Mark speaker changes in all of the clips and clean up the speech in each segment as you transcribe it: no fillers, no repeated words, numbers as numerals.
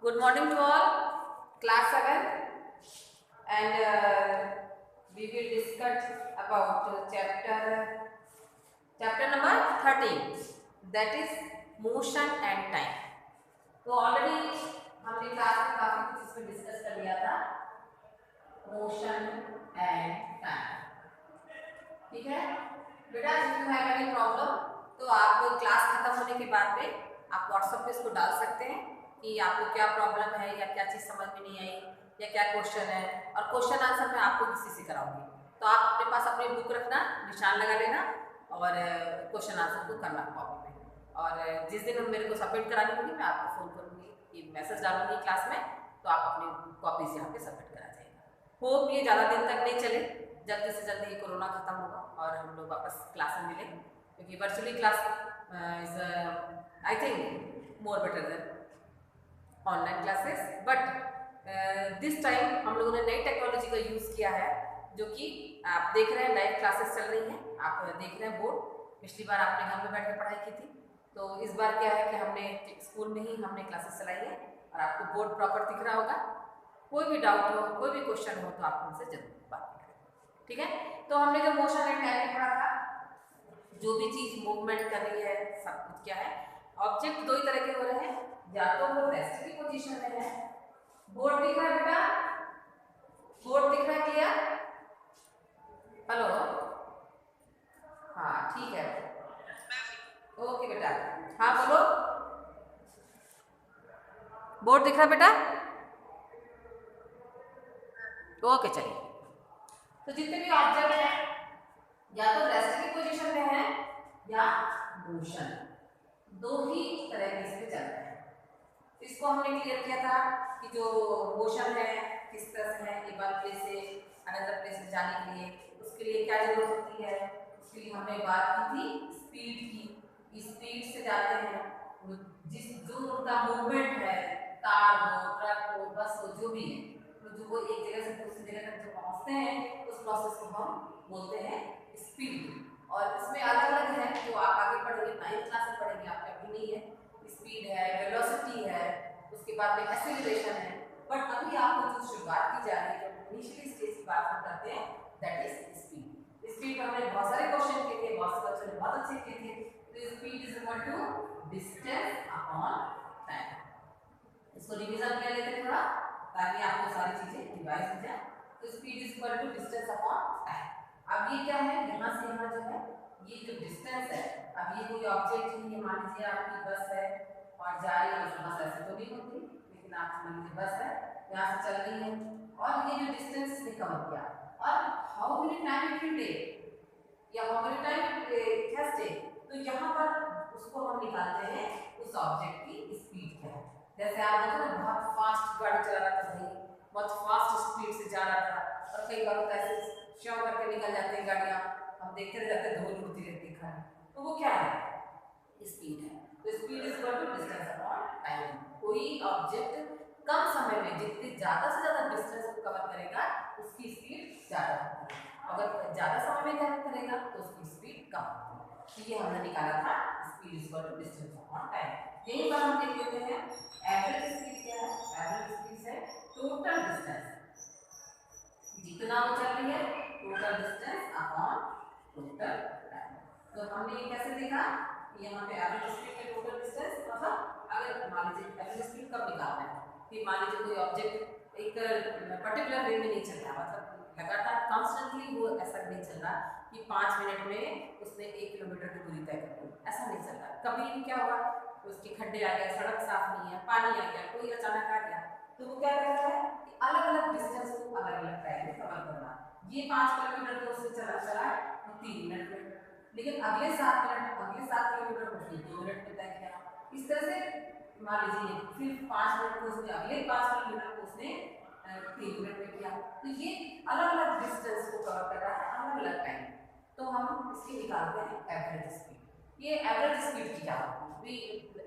Speaker 1: Good morning to all, class 7, and we will discuss about chapter number 13, that is motion and time. तो already हमने class में काफी कुछ इसमें discuss कर लिया था, मोशन एंड टाइम. ठीक है बेटा, if you have any problem तो आप क्लास खत्म होने के बाद में आप व्हाट्सएप पे इसको डाल सकते हैं कि आपको क्या प्रॉब्लम है या क्या चीज़ समझ में नहीं आई या क्या क्वेश्चन है. और क्वेश्चन आंसर मैं आपको किसी से कराऊंगी, तो आप अपने पास अपनी बुक रखना, निशान लगा लेना और क्वेश्चन आंसर को करना कॉपी में. और जिस दिन मेरे को सबमिट करानी होगी मैं आपको फ़ोन करूँगी कि मैसेज डालूंगी क्लास में, तो आप अपनी कॉपीज यहाँ पे सबमिट करा जाएगा. होप ये ज़्यादा दिन तक नहीं चले, जल्दी से जल्दी ये कोरोना खत्म होगा और हम लोग वापस क्लास में मिलें, क्योंकि virtually class is I think more better than online classes. But this time हम लोगों ने नई टेक्नोलॉजी का यूज़ किया है, जो कि आप देख रहे हैं लाइव क्लासेस चल रही हैं, आप देख रहे हैं बोर्ड. पिछली बार आपने घर में बैठ कर पढ़ाई की थी, तो इस बार क्या है कि हमने स्कूल में ही हमने क्लासेस चलाई है और आपको बोर्ड प्रॉपर दिख रहा होगा. कोई भी डाउट हो, कोई भी क्वेश्चन हो तो आप हमसे जरूर बात करें. ठीक है, तो हमने जो मोशन एंड टाइम पढ़ा था, जो भी चीज मूवमेंट कर रही है सब कुछ क्या है, ऑब्जेक्ट दो ही तरह के हो रहे हैं, या तो वो रेस्ट की पोजीशन में है. बोर्ड दिख रहा है बेटा, बोर्ड दिख रहा है क्लियर? हेलो, हाँ ठीक है, ओके बेटा, हाँ बोलो. बोर्ड दिख रहा है बेटा? ओके चलिए. तो जितने भी ऑब्जेक्ट हैं या तो रेस्ट की पोजीशन में है या मोशन, दो ही तरह के इसमें चल रहे हैं. इसको हमने क्लियर किया था कि जो मोशन है किस तरह से है, एक बार प्लेस से अनदर प्लेस में जाने के लिए उसके लिए क्या जरूरत होती है. उसके लिए हमने बात की थी स्पीड की, स्पीड से जाते हैं. जिस जो उनका मूवमेंट है, कार हो, ट्रक हो, बस हो, जो भी है, तो जो वो एक जगह से दूसरी जगह तक जो पहुंचते हैं उस प्रोसेस को हम बोलते हैं स्पीड. और इसमें अलग अलग है, जो आप आगे पढ़ेंगे 9th क्लास में पढ़ेंगे, आपका अभी नहीं है. स्पीड है, वेलोसिटी है, उसके बाद में एक्सेलरेशन है. बट अभी आपको जो शुरुआत की जा रही है, जो इनिशियली स्टेज की बात हम करते हैं, दैट इज स्पीड. स्पीड में हमने बहुत सारे क्वेश्चन किए थे, बहुत से बच्चों ने बहुत अच्छे किए थे. तो speed is equal to distance upon time. इसको रिवीजन कर लेते हैं थोड़ा, ताकि आपको सारी चीजें रिवाइज हो जाए. तो speed is equal to distance upon time. अब ये क्या है, यहाँ से यहाँ जो है ये जो डिस्टेंस है, अब ये कोई ऑब्जेक्ट है, ये मान लीजिए आपकी बस है और जा रही है, बस ऐसे तो नहीं होती, लेकिन आप मान लीजिए बस है, यहाँ से चल रही है और ये जो डिस्टेंस इसने कवर किया, और how many time it will take या how many time it has take, तो यहाँ पर उसको हम निकालते हैं उस ऑब्जेक्ट की स्पीड क्या है. जैसे आप देखो ना, बहुत फास्ट गाड़ी चला रहा था भाई, बहुत फास्ट स्पीड से जा रहा था, और कई बार होता है ऐसे शो करके निकल जाते हैं गाड़ियाँ, हम देखते रह जाते हैं, धूल उड़ती रहती है, तो वो क्या है, स्पीड है. तो speed is equal to distance upon time. कोई ऑब्जेक्ट कम समय में जितने ज्यादा से ज्यादा डिस्टेंस को कवर करेगा उसकी स्पीड ज्यादा होती है, अगर ज्यादा समय में कवर करेगा तो उसकी स्पीड कम होती है. तो ये हमने निकाला था speed is equal to distance upon time. यही बार हम देख लेते हैं एवरेज स्पीड क्या है. एवरेज स्पीड है टोटल डिस्टेंस, जितना वो चल रही है total distance upon total time. तो हमने ये कैसे देखा, यहाँ पे एवरेज स्पीड के टोटल डिस्टेंस, मतलब अगर मान लीजिए एवरेज स्पीड कब निकालना है कि मान लीजिए कोई ऑब्जेक्ट एक पर्टिकुलर वे में नहीं चल रहा, मतलब लगातार कॉन्स्टेंटली वो ऐसा नहीं चल रहा कि 5 मिनट में उसने 1 किलोमीटर की दूरी तय कर ली, ऐसा नहीं चल रहा. कभी भी क्या हुआ, उसके खड्डे आ गए, सड़क साफ नहीं है, पानी आ गया, कोई अचानक आ गया, तो वो क्या करता है कि अलग अलग डिस्टेंस को अलग अलग टाइम में कवर करना. ये 5 किलोमीटर तो उससे चला है 3 मिनट में, लेकिन अगले 7 किलोमीटर को उसने 2 मिनट में तय किया. इस तरह से मान लीजिए फिर 5 मिनट को उसने अगले 5 किलोमीटर को उसने 3 मिनट में किया. तो ये अलग अलग डिस्टेंस को कवर कर रहा है अलग अलग टाइम. तो हम इसके निकालते हैं एवरेज स्पीड. ये एवरेज स्पीड की क्या होगी,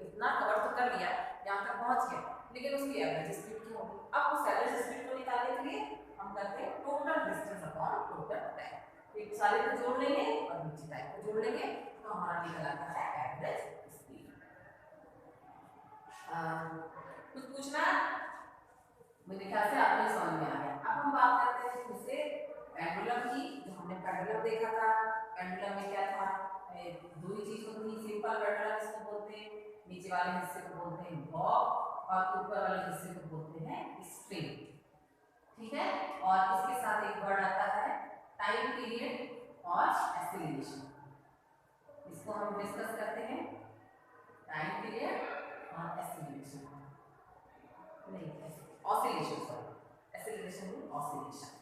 Speaker 1: इतना कवर तो कर लिया, यहाँ तक पहुँच गया, लेकिन उसकी एवरेज स्पीड क्या होगी. अब उस एवरेज स्पीड को निकालने के लिए हम करते हैं total distance upon total time. एक सारे को जोड़ लेंगे और नीचे टाइम को जोड़ लेंगे, तो हमारा निकल आता है एवरेज स्पीड. कुछ पूछना? मेरे ख्याल से आपको समझ में आ गया। अब हम बात करते हैं फिर से पेंडुलम की। जो हमने पेंडुलम देखा था, पेंडुलम में क्या था, दो ही चीज होती है। सिंपल पेंडुलम इसको बोलते हैं, नीचे वाले हिस्से को बोलते हैं बॉब और ऊपर वाले हिस्से को बोलते हैं स्ट्रिंग। ठीक है, और इसके साथ एक वर्ड आता है टाइम पीरियड और एक्सीलरेशन। इसको हम डिस्कस करते हैं, टाइम पीरियड और एक्सीलरेशन, नहीं ऑसिलेशन, सॉरी एक्सीलरेशन नहीं ऑसिलेशन।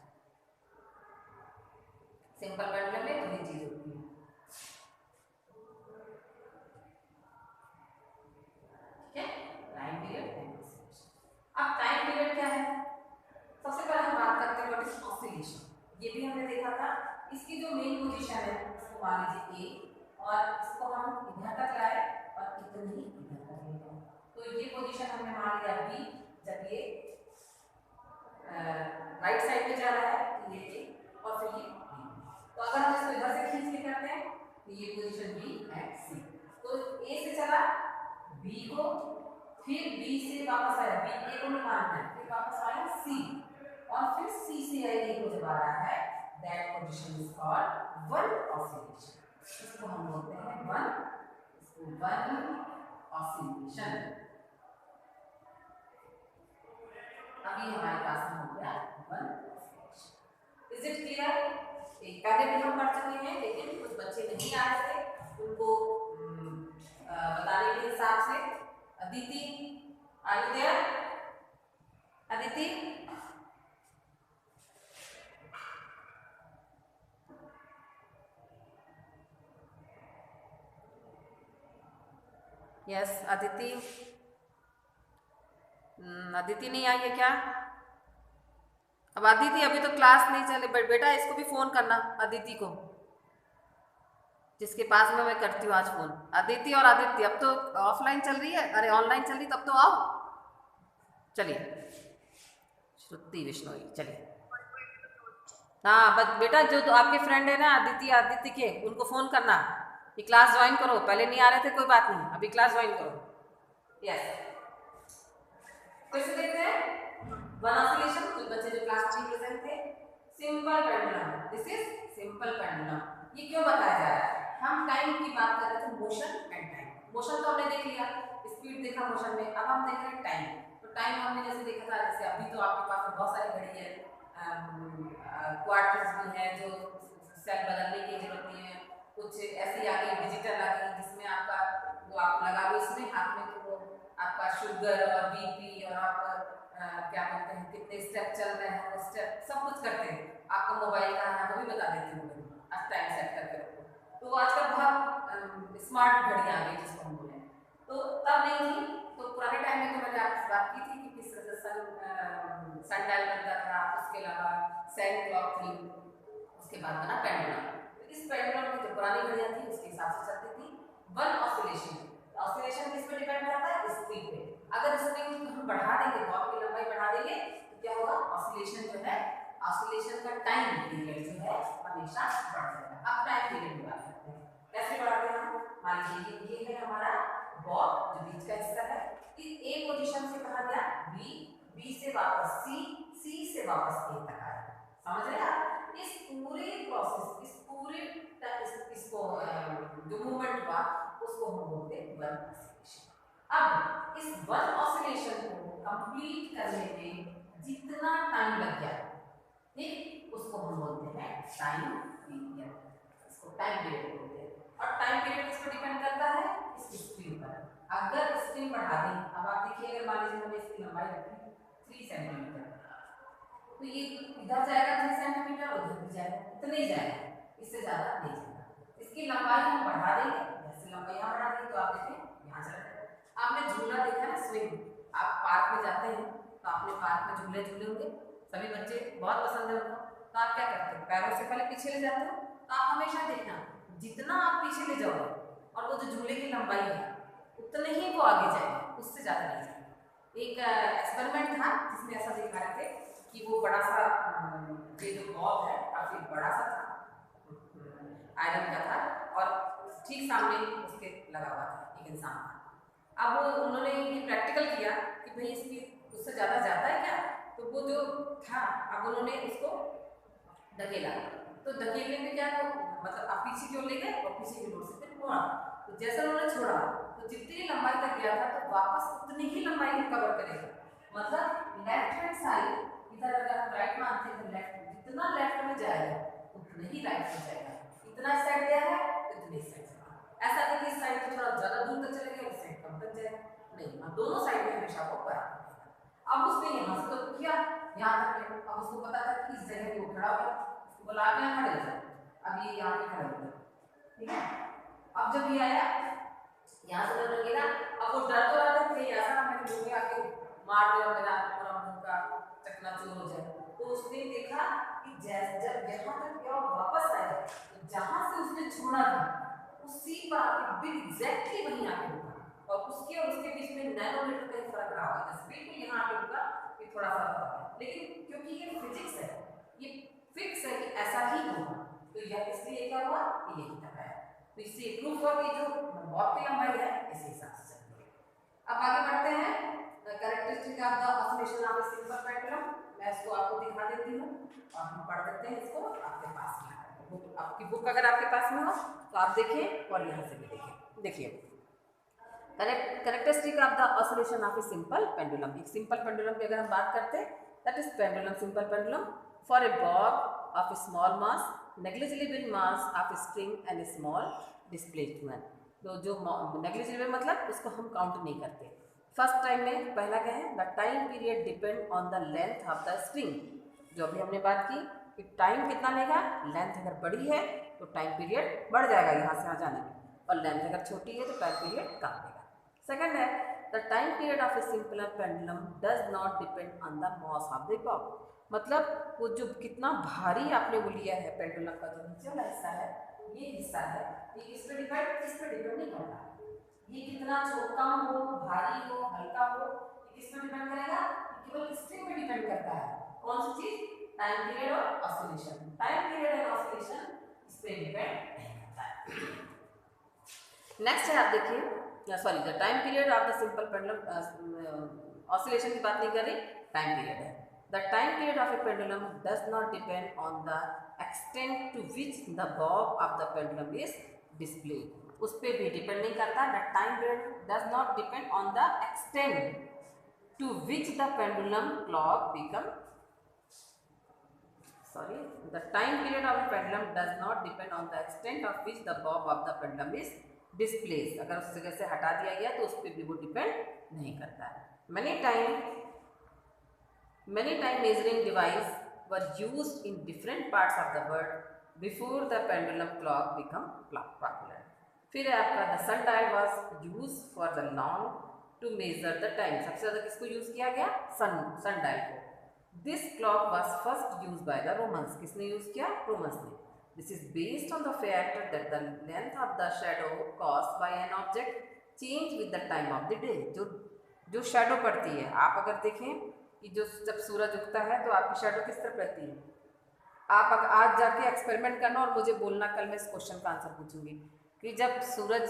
Speaker 1: सिंपल पेंडुलम में दो ही चीज होती है। ठीक है, टाइम पीरियड एंड एक्सीलरेशन। अब टाइम पीरियड क्या है? सबसे पहले हम बात करते हैं व्हाट इज ऑसिलेशन। ये भी हमने देखा था। इसकी जो मेन पोजीशन है उसको मान लीजिए ए, और इसको हम इधर तक लाए और इतनी इधर तक ले गए, तो ये पोजीशन हमने मान लिया बी। जब ये राइट साइड में जा रहा है तो ये ए और फिर ये बी। तो अगर हम इसको इधर से खींच के करते हैं तो ये पोजीशन बी एंड सी। तो ए से चला बी को, फिर बी से वापस आया, बी ए को निकालना है, फिर वापस आया सी, और फिर सी से ए को जब आ रहा है, that position is called one oscillation. इसको हम बोलते हैं वन, इसको वन ऑसिलेशन। अभी हमारे पास में हो गया one oscillation. Is it clear? पहले भी हम पढ़ चुके हैं, लेकिन कुछ बच्चे नहीं आ रहे थे, उनको बताने के हिसाब से। Aditi, are you there? Aditi, yes Aditi. Aditi नहीं आई है क्या? अब अदिति अभी तो क्लास नहीं चले, बेटा इसको भी फोन करना, अदिति को, जिसके पास में मैं करती हूँ आज फोन। अदिति और आदित्य, अब तो ऑफलाइन चल रही है, अरे ऑनलाइन चल रही, तब तो आओ। चलिए श्रुति विश्नोई, चलिए। हाँ बस बेटा, जो तो आपके फ्रेंड है ना आदित्य के, उनको फोन करना कि क्लास ज्वाइन करो। पहले नहीं आ रहे थे, कोई बात नहीं, अभी क्लास ज्वाइन करो। यस, कैसे देखते हैं वन ऑसिलेशन? कुछ बच्चे जो क्लास में प्रेजेंट थे। Simple pendulum, this is simple pendulum. ये क्यों बताया जा रहा है? हम टाइम की बात कर रहे थे, मोशन एंड टाइम। मोशन तो हमने देख लिया, स्पीड देखा मोशन में, अब हम देख रहे हैं टाइम। तो टाइम हमने जैसे देखा था, जैसे अभी तो आपके पास बहुत सारी घड़ी है, क्वार्टर्स भी है जो सेल बदलने की जरूरत नहीं है, कुछ ऐसी आ गई डिजिटल आ गई जिसमें आपका वो आप लगा लो इसमें हाथ में, तो वो आपका शुगर और बीपी और आप क्या बोलते हैं कितने स्टेप चल रहे हैं, वो स्टेप सब कुछ करते हैं। आपका मोबाइल का है वो भी बता देती हूँ, आज टाइम सेट करके रखो। तो आजकल बहुत स्मार्ट घड़ियाँ आ गई जिसको हम बोले, तो तब नहीं थी। तो पुराने टाइम में तो मैंने आपसे बात की थी कि किस तरह से सन डायल बनता था, उसके अलावा सैंड क्लॉक थी, उसके बाद बना पेंडुलम। तो इस पेंडुलम की जो पुरानी घड़ियाँ थी उसके हिसाब से चलती थी वन ऑसिलेशन। ऑसिलेशन किस पे डिपेंड करता है? स्पीड पे। अगर स्पीड हम बढ़ा देंगे, बॉब की लंबाई बढ़ा देंगे, तो क्या होगा? ऑसिलेशन जो है, ऑसिलेशन का टाइम पीरियड जो है हमेशा बढ़ जाएगा। अब टाइम पीरियड की बात करते हैं, कैसे बढ़ाते हैं हम? मान लीजिए ये है हमारा बॉब जो बीच का हिस्सा है, इस ए पोजीशन से कहा गया बी, बी से वापस सी, सी से वापस ए तक आया। समझ रहे हैं आप? इस पूरे प्रोसेस, इस पूरे इसको जो मूवमेंट हुआ उसको हम बोलते हैं वन ऑसिलेशन। अब इस वन ऑसिलेशन को कंप्लीट करने में जितना टाइम लग गया, ठीक, उसको हम बोलते हैं टाइम पीरियड। इसको टाइम पीरियड बोलते हैं। और टाइम पीरियड किस पर डिपेंड करता है? इसकी स्पीड पर। अगर स्पीड बढ़ा दें, अब आप देखिए, अगर मान लीजिए हमने इसकी लंबाई रखी 3 सेंटीमीटर, तो ये इधर जाएगा 3 सेंटीमीटर, उधर भी जाएगा, इतना ही जाएगा, इससे ज्यादा नहीं जाएगा। इसकी लंबाई हम बढ़ा देंगे, जैसे लंबाई यहाँ बढ़ा देंगे तो आप देखें यहाँ चला जाएगा। आपने झूला देखा ना, स्विंग, आप पार्क में जाते हैं तो आपने पार्क में झूले झूले होंगे, सभी बच्चे बहुत पसंद है उनको। तो आप क्या करते हैं? पैरों से पहले पीछे ले जाते हो। तो आप हमेशा देखना, जितना आप पीछे ले जाओगे और वो जो झूले की लंबाई है उतने ही वो आगे जाएगा, उससे ज्यादा नहीं जाएगा। एक एक्सपेरिमेंट था जिसमें ऐसा दिखा रहे थे कि वो बड़ा सा ये जो बॉब है काफी बड़ा सा था, आयरन का था, और ठीक सामने उसके लगा हुआ था एक इंसान था। अब उन्होंने ये प्रैक्टिकल किया कि भाई इसकी उससे ज़्यादा जाता है क्या, तो वो जो था अब उन्होंने उसको धकेला। तो धकेलने में क्या तो मतलब आप पीछे की ओर ले गए और पीछे की ओर से फिर मोड़ा। तो जैसे उन्होंने छोड़ा तो जितनी लंबाई तक गया था तो वापस उतनी ही लंबाई को कवर करेगा। मतलब लेफ्ट हैंड साइड इधर अगर हम राइट मानते हैं तो लेफ्ट जितना लेफ्ट में जाएगा उतना ही राइट में जाएगा। इतना इस साइड गया है इतनी इस साइड चला। ऐसा नहीं कि इस साइड तो थोड़ा ज़्यादा दूर तक चलेगा उस साइड कम तक जाएगा, नहीं, दोनों साइड में हमेशा वो बराबर रहेगा। अब उसने यहाँ से तो किया यहाँ तक, अब उसको पता था कि इस जगह पे वो खड़ा होगा, बोला आप यहाँ खड़े हो जाओ, अब ये यहाँ पे खड़े हो गए, ठीक है। अब जब ये आया यहाँ से डरने गिरा, अब वो डर तो रहा था कि ऐसा मेरे मुंह में आके मार दे और मेरा पूरा मुंह का चकनाचूर हो जाए। तो उसने देखा कि जब यहाँ तक गया और वापस आया तो जहाँ से उसने छोड़ा था उसी पर आके एग्जैक्टली वहीं आके रुका, और उसके और उसके बीच में नैनोमीटर का फर्क रहा होगा, स्पीड में यहाँ आके रुका कि थोड़ा सा फर्क है, लेकिन क्योंकि ये फिजिक्स है, ये फिक्स है कि ऐसा ही होगा, तो यह इसलिए क्या हुआ कि यही तक आया। तो इससे प्रूफ हुआ कि जो बॉब की लंबाई है इसी हिसाब से चलती है। अब आगे बढ़ते हैं, characteristic of the oscillation of a simple pendulum. मैं इसको आपको दिखा देती हूँ और हम पढ़ देते हैं इसको आपके पास में। बुक आपकी बुक अगर आपके पास में हो तो आप देखें और यहाँ से भी देखें। देखिए characteristic of the oscillation of a simple pendulum. एक सिंपल पेंडुलम की अगर हम बात करते हैं that is pendulum, simple pendulum for a Bob of A small mass negligible mass of a string and A small displacement. तो जो negligible मतलब उसको हम काउंट नहीं करते। फर्स्ट टाइम में पहला क्या है, the time period depend on the length of the string. जो अभी हमने बात की कि टाइम कितना लेगा, लेंथ अगर बड़ी है तो टाइम पीरियड बढ़ जाएगा यहाँ से यहाँ जाने में, और लेंथ अगर छोटी है तो टाइम पीरियड कम लेगा। सेकेंड है the time period of a simple pendulum does not depend on the mass of the Bob. मतलब वो जो कितना भारी आपने वो लिया है पेंडुलम का जो नीचे वाला हिस्सा है, ये हिस्सा है, ये इस पर डिपेंड नहीं करता। ये कितना कम हो, भारी हो, हल्का हो, ये किस पर डिपेंड करेगा, केवल स्ट्रिंग पे डिपेंड करता है। कौन सी चीज, टाइम पीरियड और oscillation. Time period and oscillation इस पे डिपेंड नहीं करता है। नेक्स्ट है आप देखिए, sorry the time period of the simple pendulum, oscillation की बात नहीं कर रही, टाइम पीरियड है। The time period of a pendulum does not depend on the extent to which the bob of the pendulum is displaced. उस पर भी depend नहीं करता। The time period does not depend on the extent to which the pendulum clock become, sorry, the time period of a pendulum does not depend on the extent of which the bob of the pendulum is displaced। अगर उस जगह से हटा दिया गया तो उस पर भी वो डिपेंड नहीं करता है। many time measuring device were used in different parts of the world before the pendulum clock become popular। फिर आपका the sundial was used for the long to measure the time। सबसे ज़्यादा किसको यूज़ किया गया, sundial को। This clock was first used by the Romans। किसने use किया, रोमन्स ने। This is based on the fact that the length of the shadow caused by an object change with the time of the day। जो shadow पड़ती है, आप अगर देखें कि जो जब सूरज उगता है तो आपकी शैडो किस तरफ रहती है। आप आज जाके एक्सपेरिमेंट करना और मुझे बोलना, कल मैं इस क्वेश्चन का आंसर पूछूंगी कि जब सूरज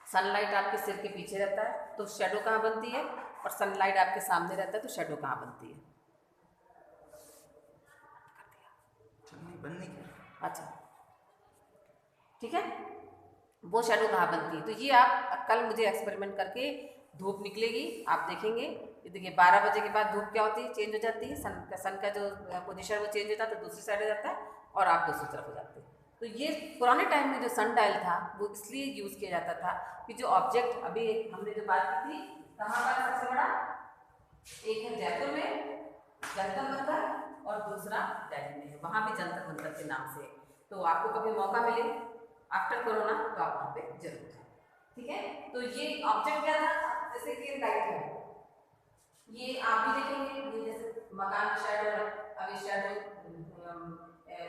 Speaker 1: सनलाइट आपके सिर के पीछे रहता है तो शैडो कहाँ बनती है, और सनलाइट आपके सामने रहता है तो शैडो कहाँ बनती है। अच्छा ठीक है, वो शैडो कहाँ बनती है। तो ये आप कल मुझे एक्सपेरिमेंट करके, धूप निकलेगी आप देखेंगे, ये देखिए 12 बजे के बाद धूप क्या होती है, चेंज हो जाती है। सन का जो पोजीशन वो चेंज हो जाता है, दूसरी साइड हो जाता है और आप दूसरी तरफ हो जाते हैं। तो ये पुराने टाइम में जो सन डायल था वो इसलिए यूज़ किया जाता था कि जो ऑब्जेक्ट, अभी हमने जो बात की थी कहाँ का सबसे बड़ा, एक है जयपुर में जंतर मंतर और दूसरा दिल्ली में है, वहाँ भी जंतर मंतर के नाम से। तो आपको कभी मौका मिले आफ्टर कोरोना तो आप वहाँ पे जरूर जाए, ठीक है। तो ये ऑब्जेक्ट क्या था, जैसे कि लाइट है, ये आप भी देखेंगे, ये जैसे मकान शैडो, अभी शैडो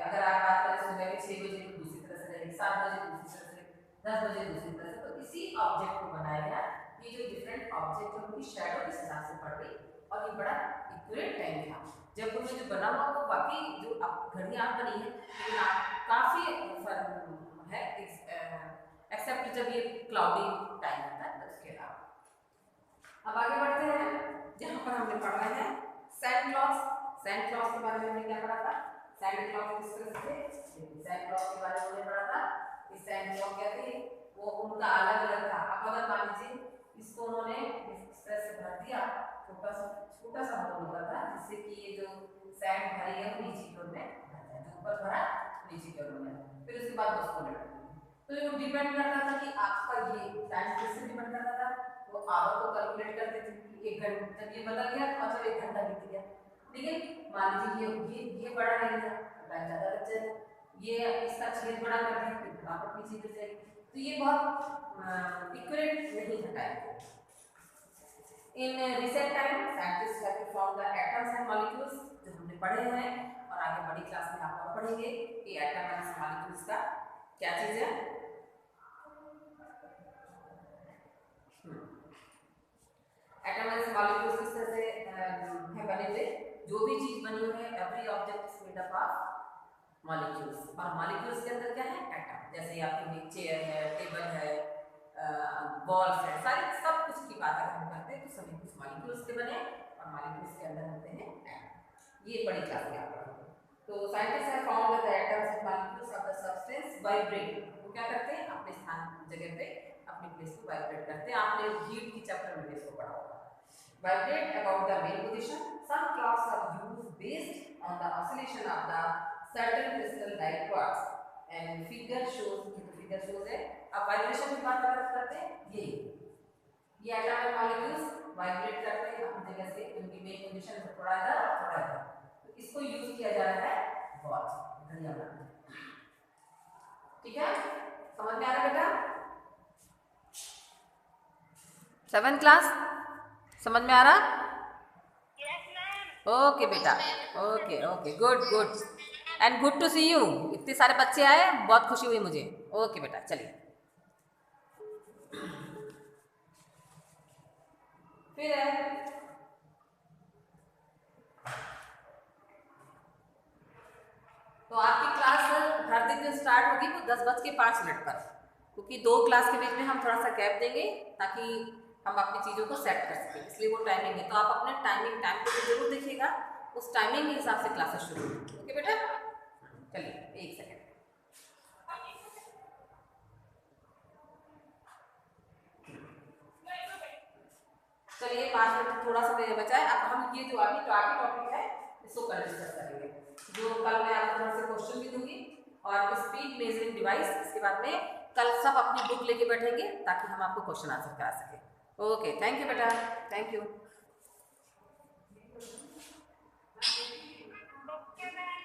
Speaker 1: अगर आप बात करें सुबह में 6 बजे तो दूसरी तरह से रहेगी, 7 बजे दूसरी तरह से, 10 बजे दूसरी तरह से। तो इसी ऑब्जेक्ट को बनाया गया, ये जो डिफरेंट ऑब्जेक्ट है उनकी शैडो किस हिसाब से पड़ रही, और ये बड़ा एक्यूरेट टाइम था जब उन्होंने जो बना हुआ, वो बाकी जो घड़ी आप बनी है लेकिन आप काफ़ी है एक्सेप्ट जब ये क्लाउडी टाइम होता है तो उसके अलावा। अब आगे बढ़ते हैं, पर हमने पढ़ रहे हैं सैंटा क्लॉज। सैंटा क्लॉज के बारे में हमने क्या पढ़ा था? सैंटा क्लॉज किस तरह से? सैंटा क्लॉज के बारे में हमने पढ़ा था कि सैंटा क्लॉज क्या थे, वो उनका अलग अलग था। अब अगर मान लीजिए इसको उन्होंने इस तरह से भर दिया, छोटा सा होल होता था जिससे कि ये जो सैंड भरी है वो नीचे की ओर में ऊपर भरा नीचे की ओर में, फिर उसके बाद उसको लगा। तो ये डिपेंड करता था कि आपका ये टाइम किससे डिपेंड करता था, वो आवर को कैलकुलेट करते थे कि 1 घंटा जब ये बदल गया तो मतलब 1 घंटा बीत गया। लेकिन मान लीजिए ये बड़ा नहीं है, टाइम ज़्यादा लग जाएगा, ये इसका छेद बड़ा कर दिया फिर फटाफट पीछे गिर जाएगी। तो ये बहुत इक्विवेलेंट नहीं है time. In recent time, scientists have found the atoms and molecules जो हमने पढ़े हैं और आगे बड़ी क्लास में आप और पढ़ेंगे कि एटम और मॉलिक्यूल्स का क्या चीज है। एटम और मॉलिक्यूल्स किस तरह से है बने थे? जो भी चीज बनी हुई है, every object is made up of molecules, और मॉलिक्यूल्स के अंदर क्या है? एटम। जैसे आपकी चेयर है, टेबल है, बॉल्स है, सारे सब कुछ की बात अगर हम करते हैं तो सभी कुछ मॉलिक्यूल्स के बने और मॉलिक्यूल्स के अंदर होते हैं एटम। ये बड़ी क्लास में आप पढ़ोगे। तो scientist have found that the atoms and molecules of the substance vibrate. वो क्या करते हैं? अपने स्थान जगह पे अपनी प्लेस को वाइब्रेट करते हैं। आपने हीट की चैप्टर में इसको पढ़ा होगा। Vibrate about the mean position. Some clocks are used based on the oscillation of the certain crystal like quartz and figure shows है। अब वाइब्रेशन की बात करते हैं, ये एटम और मॉलिक्यूल्स वाइब्रेट करते हैं अपनी जगह से, उनकी मेन पोजीशन से थोड़ा इधर थोड़ा इधर। तो इसको यूज किया जा रहा है वॉच घड़ियां बनाने। ठीक है, समझ में आ रहा है बेटा? 7th क्लास समझ में आ रहा? ओके बेटा, okay good and good to see you. इतने सारे बच्चे आए, बहुत खुशी हुई मुझे। ओके बेटा, चलिए फिर है तो आपकी क्लास हर दिन जो स्टार्ट होगी वो 10:05 पर, क्योंकि 2 क्लास के बीच में हम थोड़ा सा गैप देंगे ताकि हम अपनी चीज़ों को सेट कर सकें, इसलिए वो टाइमिंग है। तो आप अपने टाइम को जरूर देखिएगा, उस टाइमिंग के हिसाब से क्लासेस शुरू होंगी। ओके बेटा, चलिए 1 सेकेंड। चलिए 5 मिनट थोड़ा सा बचा है। अब हम ये जो आगे टॉपिक है इसको कल डिस्कस करेंगे, जो कल मैं आपको थोड़ा से क्वेश्चन भी दूंगी और स्पीड मेजरिंग डिवाइस। इसके बाद में कल सब अपनी बुक लेके बैठेंगे ताकि हम आपको क्वेश्चन आंसर करा सके। ओके, थैंक यू बेटा, थैंक यू।